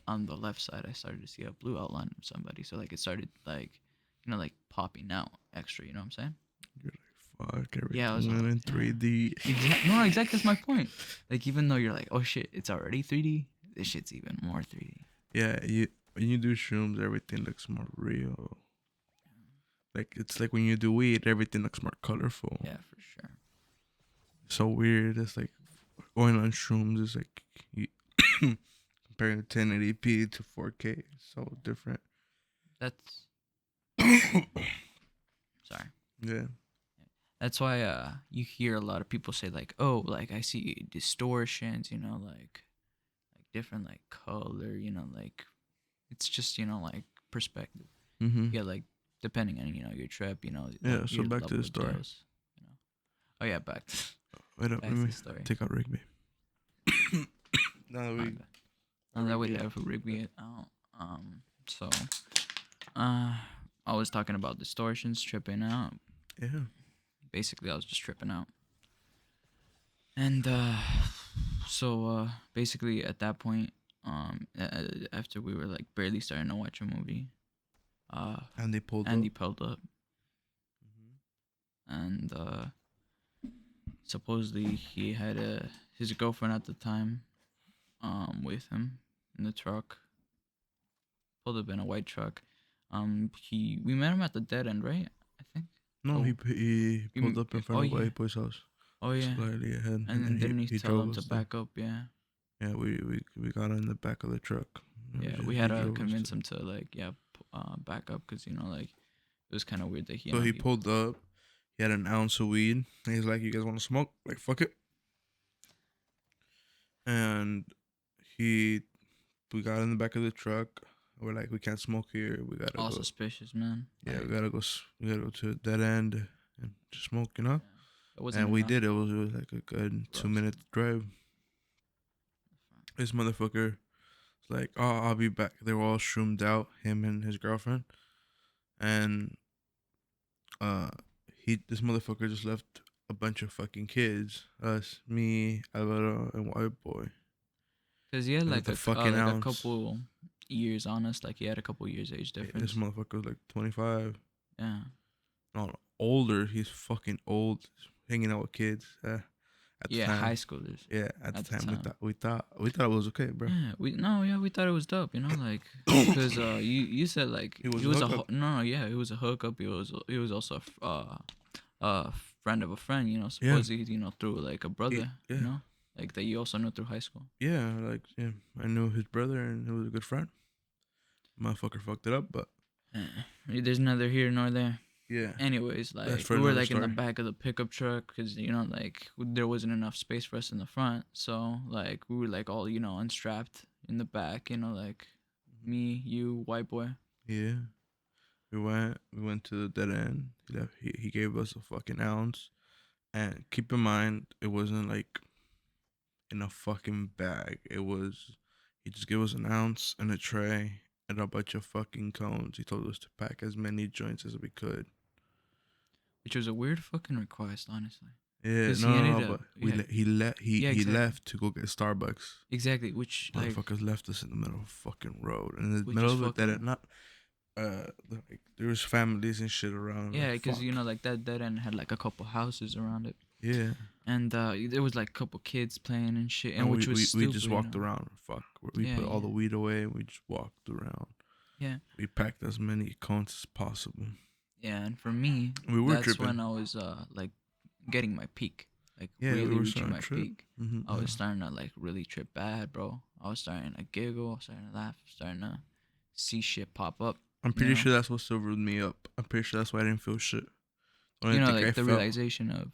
on the left side I started to see a blue outline of somebody. So like it started like like popping out extra. You know what I'm saying? You're like, fuck, Yeah, I everything was went in yeah. 3D. No, exactly. That's my point. Like even though you're like, oh shit, it's already 3D. This shit's even more 3D. Yeah, when you do shrooms, everything looks more real. Like it's like when you do weed, everything looks more colorful. Yeah, for sure. So weird. It's like going on shrooms is like you, comparing 1080p to 4K. It's so different. That's sorry. Yeah. That's why you hear a lot of people say like, oh, like I see distortions, like different like color, like it's just like perspective. Mm-hmm. Yeah, like depending on your trip, Yeah. So your back to level the of story. dose. Oh yeah, back to Wait up. back Let to me the story. take out Rigby. Now that My we bad. got Now that we Rigby out. left Rigby out, so uh, I was talking about distortions, tripping out. Yeah. Basically, I was just tripping out, and so basically at that point, after we were like barely starting to watch a movie, uh, And they pulled up. Andy pulled up, and supposedly he had his girlfriend at the time, with him in the truck. Pulled up in a white truck. We met him at the dead end, right? I think. No, Oh, he pulled up in front oh of yeah, White Boy's house, oh yeah. slightly ahead, And and then then didn't he he tell drove him to us there. back up? Yeah, Yeah, we got in the back of the truck. yeah. We He had to drove us convince there. him to like back up because like it was kind of weird that So he he. pulled up. He had an ounce of weed. And he's like, "You guys want to smoke? Like, fuck it." And he, we got in the back of the truck. We're like, "We can't smoke here. We gotta All go. suspicious, man. Yeah, we Like, gotta go. We gotta go to a dead end and just smoke, you know." yeah, it wasn't And we enough did. It was like a good for two us. minute drive. This motherfucker was like, "Oh, I'll be back." They were all shroomed out, him and his girlfriend, and uh, this motherfucker just left a bunch of fucking kids, us, me, Alvaro, and White Boy, Cause he had with like a fucking like a ounce. couple years on us. Like he had a couple years age This difference. motherfucker was like 25, Yeah. no, older. He's fucking old, hanging out with kids. At the Yeah, high time, schoolers yeah, at the at the time time. we thought it was okay, bro. Yeah, we thought it was dope, like, cause you said like He was he a was hookup. no, yeah, he was a hookup. He was also a friend of a friend, Yeah, supposedly through like a brother, yeah, like that you also knew through high school. yeah. Like, yeah, I knew his brother, and he was a good friend. Motherfucker fucked it up, but There's neither here nor there. yeah, Anyways, that's like for we were another like in the story. back of the pickup truck because like there wasn't enough space for us in the front, so like we were like all unstrapped in the back, like me, you, white boy. Yeah, we went to the dead end. He gave us a fucking ounce, and keep in mind it wasn't like in a fucking bag. He just gave us an ounce and a tray and a bunch of fucking cones. He told us to pack as many joints as we could. which was a weird fucking request, honestly. Yeah, Cause he ended no, up, but yeah, he yeah, he exactly, left to go get Starbucks. exactly. Which like, Motherfuckers left us in the middle of a fucking road, in the which middle is of it. That fucking, it not like there was families and shit around. yeah, Like because fuck. like that end had like a couple houses around it, Yeah, and there was like a couple kids playing and shit, and and which was we just stupid, walked around. Fuck, we Yeah, put all yeah, the weed away and we just walked around. yeah, We packed as many cones as possible. yeah. And for me, We were that's when tripping. I was like getting my peak, like Yeah, we really were reaching starting to my trip. peak. I Mm-hmm. was starting to like really trip bad, bro. I was starting to giggle, I was starting to laugh, starting to see shit pop up, I'm you pretty know. sure that's what sobered me up. I'm pretty sure that's why I didn't feel shit. The only thing I Like the felt, realization of,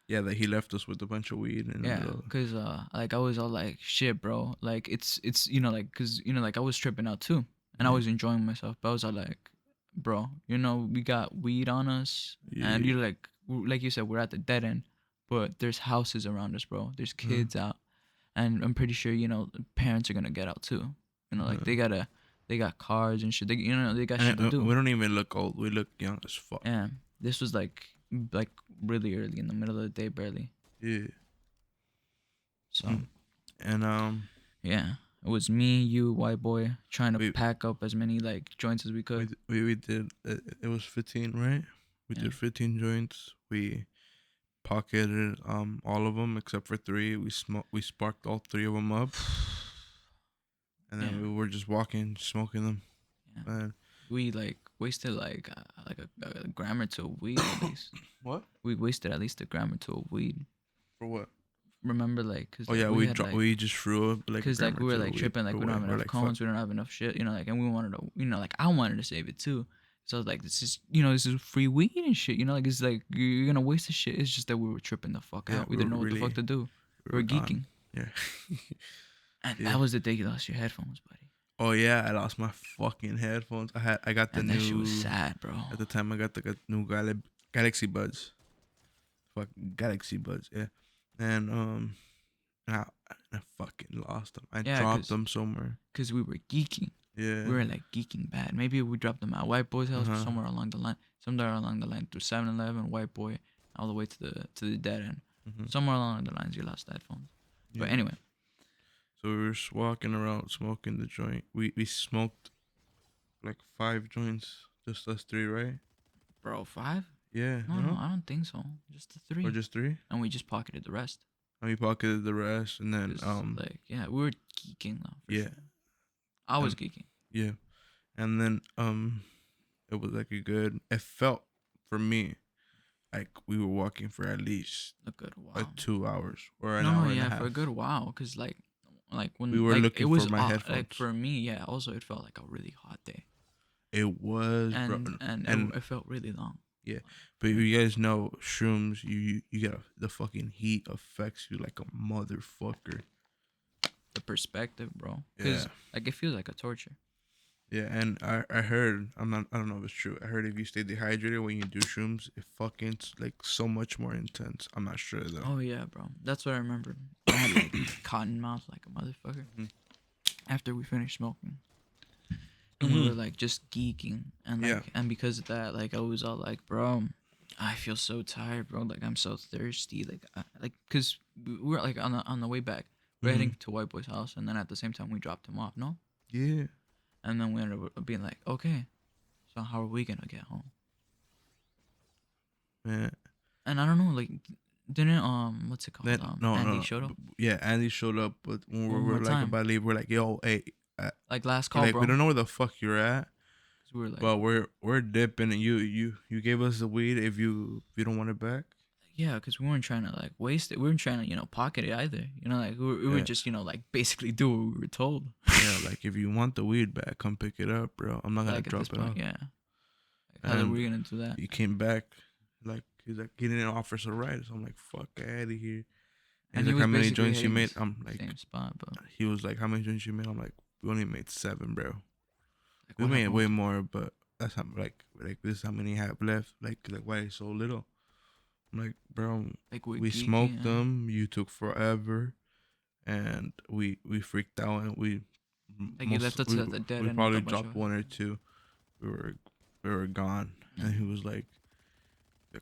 yeah, that he left us with a bunch of weed in the yeah, middle. cause like I was all like, shit, bro. Like it's like, cause like I was tripping out too, and I Yeah, was enjoying myself. But I was all like, bro, we got weed on us, and yeah. you're like you said, we're at the dead end, but there's houses around us, bro. There's Uh-huh. kids out, and I'm pretty sure parents are gonna get out too. Like Uh-huh. they got cars and shit. They got shit And to do. we don't even look old. We look young as fuck. And this was like really early in the middle of the day, barely. Yeah. So Mm. And yeah, it was me, you, white boy, trying to we pack up as many like joints as we could. we did. It was 15, right? We Yeah. did 15 joints. We pocketed all of them except for three. We sparked all three of them up, and Yeah. then we were just walking, smoking them. Yeah. And We like wasted like a gram or two of weed at least. what? We wasted at least a gram or two of weed. For what? Remember, like, cause Oh like yeah, we had like, we just threw up like a cause gram like or we were two of like weed tripping, like we don't away. have We're enough like fuck. cones, we don't have enough shit, like, and we wanted to, like I wanted to save it too. So I was like, this is free weed and shit, like it's like you're gonna waste the shit. It's just that we were tripping the fuck Yeah, out. We didn't know what the fuck to do. we We were were gone. geeking, Yeah. and Yeah. that was the day you lost your headphones, buddy. Oh yeah, I lost my fucking headphones. I got the And that shit was new. sad, bro. At the time, I got the new Galaxy Buds. Fuck Galaxy Buds, yeah. And and I fucking lost them. I Yeah, dropped them somewhere. cause we were geeking. Yeah. We were like geeking bad. Maybe we dropped them at White Boy's Uh house or huh. somewhere along the line through 7-Eleven, White Boy, all the way to the dead end. Hmm. Somewhere along the lines, you lost the headphones. But Yeah. anyway, So we were just walking around smoking the joint. We smoked like 5 joints, just us three, right? bro, 5? Yeah. No, no, No. I don't think so. Just the Or 3, just three. and we just pocketed the rest. And we pocketed the rest, and then Cause like, yeah, we were geeking though for yeah, sure. I was and geeking. yeah, and then it was like a good. It felt for me like we were walking for at least A good like while. 2 hours or an No, no, hour and a yeah, for a half. good while. Cause like We when were like it looking for was my like headphones. for me, yeah. Also, it felt like a really hot day, It was, bro, and and it felt really long. yeah, but Like, you guys know shrooms. You get the fucking heat affects you like a motherfucker. the perspective, bro. Yeah, Cause like it feels like a torture. yeah, and I heard I don't know if it's true. I heard if you stay dehydrated when you do shrooms, it fucking like so much more intense. I'm not sure though. Oh yeah, bro. That's what I remember. I had like cotton mouth like a motherfucker Mhm. after we finished smoking. And we were Mhm. like just geeking and Yeah. because of that, like I was all like, bro, I feel so tired, bro. Like I'm so thirsty. Like cause we were like on the way back. We're Mhm. heading to White Boy's house and then at the same time we dropped him off, no? Yeah. And then we ended up being like, okay, so how are we gonna get home? Man. And I don't know, like didn't what's it called? Then no Andy no. showed up Yeah, Andy showed up, but when we one were more like time. about to leave, we're like, yo, hey, Like last we're call, like we bro. don't know where the fuck you're at, 'Cause we were like, but we're dipping, and you gave us the weed if you don't want it back. yeah, because we weren't trying to like waste it. We weren't trying to, pocket it either. Like we were Yeah. just, like basically do what we were told. Yeah, like if you want the weed back, come pick it up, bro. I'm not gonna Like at this drop it point, off. yeah. Like, how are And we gonna do that? he came back, like he's like he didn't offer us a ride, so I'm like, fuck out of here. And And he's he like, was how many basically joints you hitting made? the I'm like, same spot, but he was like, how many joints you made? I'm like, we only made 7, bro. like We what made happened way with more, but that's how like this is how many I have left. Like why is so little? I'm like, bro, like we're we geeky? smoked them. You took forever, and we freaked out, and Like he left Most us at the dead we end with a probably bunch of. dropped one or two. We were we were gone, and he was like,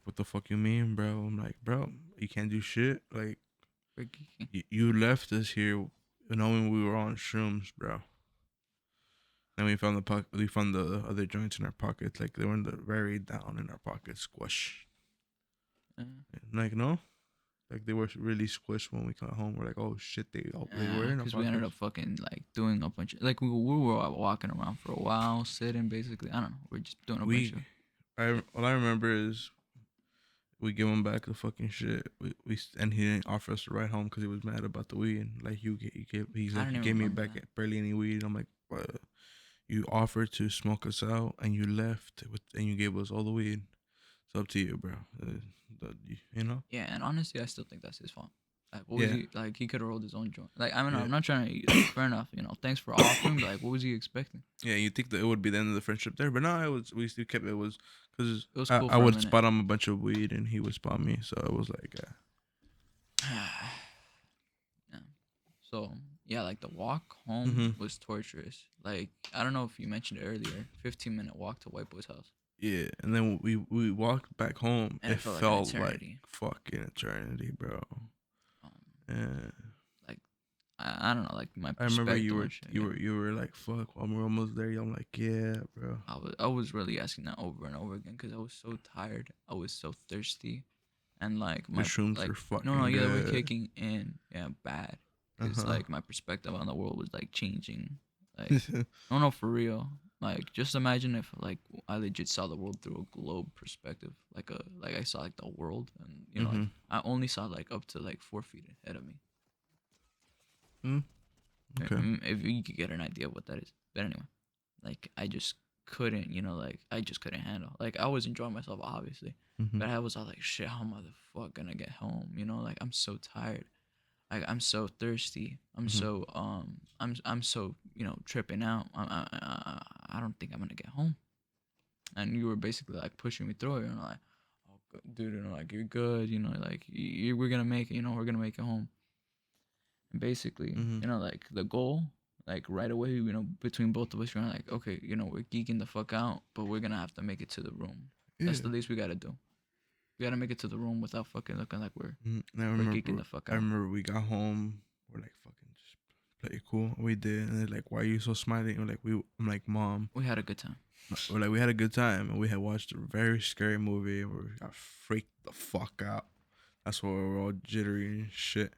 what the fuck you mean, bro? I'm like, bro, you can't do shit. Like, We're geeking. you left us here knowing we were on shrooms, bro. And we found we found the other joints in our pockets, like they were in the very down in our pockets, squish. Yeah. Like no, like they were really squished when we got home. We're like, oh shit, they were Yeah, in our because we ended pockets. up fucking like doing a bunch of like we were walking around for a while, sitting basically. I don't know. We're just doing a bunch of. All I remember is we give him back the fucking shit. And he didn't offer us the ride home because he was mad about the weed. Like he's I like don't you even gave me remember back that. barely any weed. I'm like, what? You offered to smoke us out and you left and you gave us all the weed. It's up to you, bro. You know? Yeah, and honestly, I still think that's his fault. Like, what was Yeah, he like? He could have rolled his own joint. Like, I mean, yeah, I'm not trying to like. Fair enough, thanks for offering, but like, what was he expecting? yeah. You think that it would be the end of the friendship there, but no, it was. We still kept it was because It was I, cool I for a would minute. spot him a bunch of weed and he would spot me, so it was like, Yeah. So yeah, like the walk home mm-hmm. was torturous. Like, I don't know if you mentioned it earlier. 15-minute walk to White Boy's house, Yeah, and then we walked back home. and It it felt like an felt like eternity. fucking eternity, bro. Um, Yeah. like I don't know, like my I remember perspective on shit. Yeah. you were like, fuck, we're almost there. I'm like, yeah, bro. I was really asking that over and over again because I was so tired. I was so thirsty, and like The my shrooms like were no fucking yeah, they were good. kicking in, yeah, bad, Uh because huh. like my perspective on the world was like changing. Like, no, for real. Like, just imagine if like I legit saw the world through a globe perspective, like I saw like the world, and like Mm-hmm. I only saw like up to like 4 feet ahead of me. Mm, okay. If you could get an idea of what that is, but anyway, like I just couldn't, like I just couldn't handle. Like, I was enjoying myself obviously, Mm-hmm. but I was all like, shit, how am I the fuck gonna get home? Like I'm so tired. Like I'm so thirsty. I'm Mm-hmm. so I'm so tripping out. I don't think I'm gonna get home. And you were basically like pushing me through it, and like, oh, dude, like you're good. Like we're gonna make it. We're gonna make it home. And basically, Mm-hmm. like the goal, like right away, between both of us, we're like, okay, we're geeking the fuck out, but we're gonna have to make it to the room. That's Yeah. the least we gotta do. We gotta make it to the room without fucking looking like we're Mm-hmm. I we're geeking remember. the fuck I out. remember we got home. We're like fucking just play it cool. We did, and they're like, "Why are you so smiling?" I'm like, I'm like, "Mom." We had a good time. We're like, we had a good time, and we had watched a very scary movie where we got freaked the fuck out. That's why we were all jittery and shit.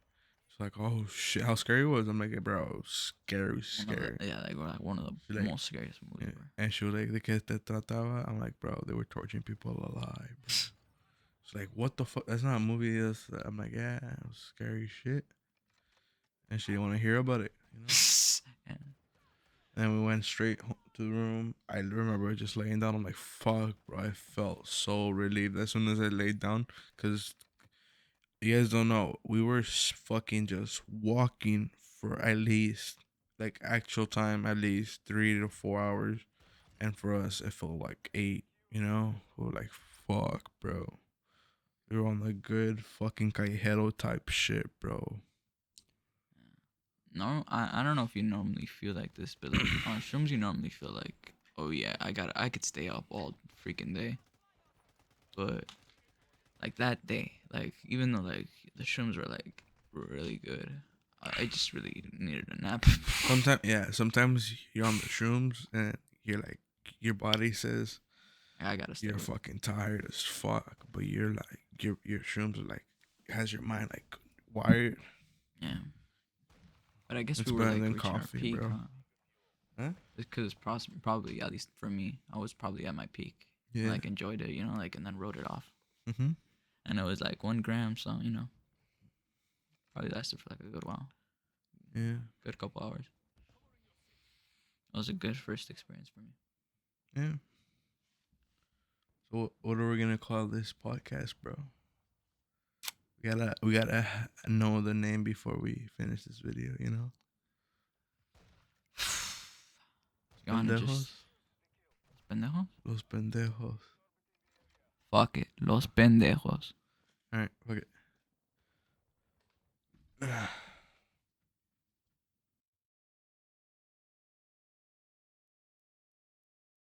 It's like, oh shit, how scary it was. I'm like, bro, it was scary, One of the scary. yeah, like we're like one of the She like, most scariest movies yeah. ever. And she was like, ¿de qué te trataba? I'm like, bro, they were torturing people alive, bro. It's like, what the fuck? That's not a movie. I'm like, yeah, it was scary shit. And she didn't want to hear about it, you know. Yeah. And then we went straight to the room. I remember just laying down. I'm like, fuck, bro. I felt so relieved as soon as I laid down. Because you guys don't know, we were fucking just walking for at least, like, actual time, at least 3 to 4 hours. And for us, it felt like 8, you know? We were like, fuck, bro. We were on the good fucking callejero type shit, bro. No, I don't know if you normally feel like this, but like on shrooms, you normally feel like, oh yeah, I could stay up all freaking day. But like that day, like even though like the shrooms were like really good, I just really needed a nap. Sometimes, yeah, sometimes you're on the shrooms and you're like, your body says, I gotta stay you're awake. fucking tired as fuck, but you're like your shrooms are like has your mind like wired. Yeah, but I guess It's we were better like than reaching our coffee, peak, bro. huh? Huh? Because it's probably, at least for me, I was probably at my peak. And, Yeah. like, enjoyed it, like, and then wrote it off. Mhm. And it was like 1 gram, so probably lasted for like a good while, Yeah. good couple hours. It was a good first experience for me. Yeah. So what are we gonna call this podcast, bro? We gotta know the name before we finish this video. You know. You wanna just Pendejos. los pendejos? Los pendejos. Fuck it, los pendejos. All right. Fuck it.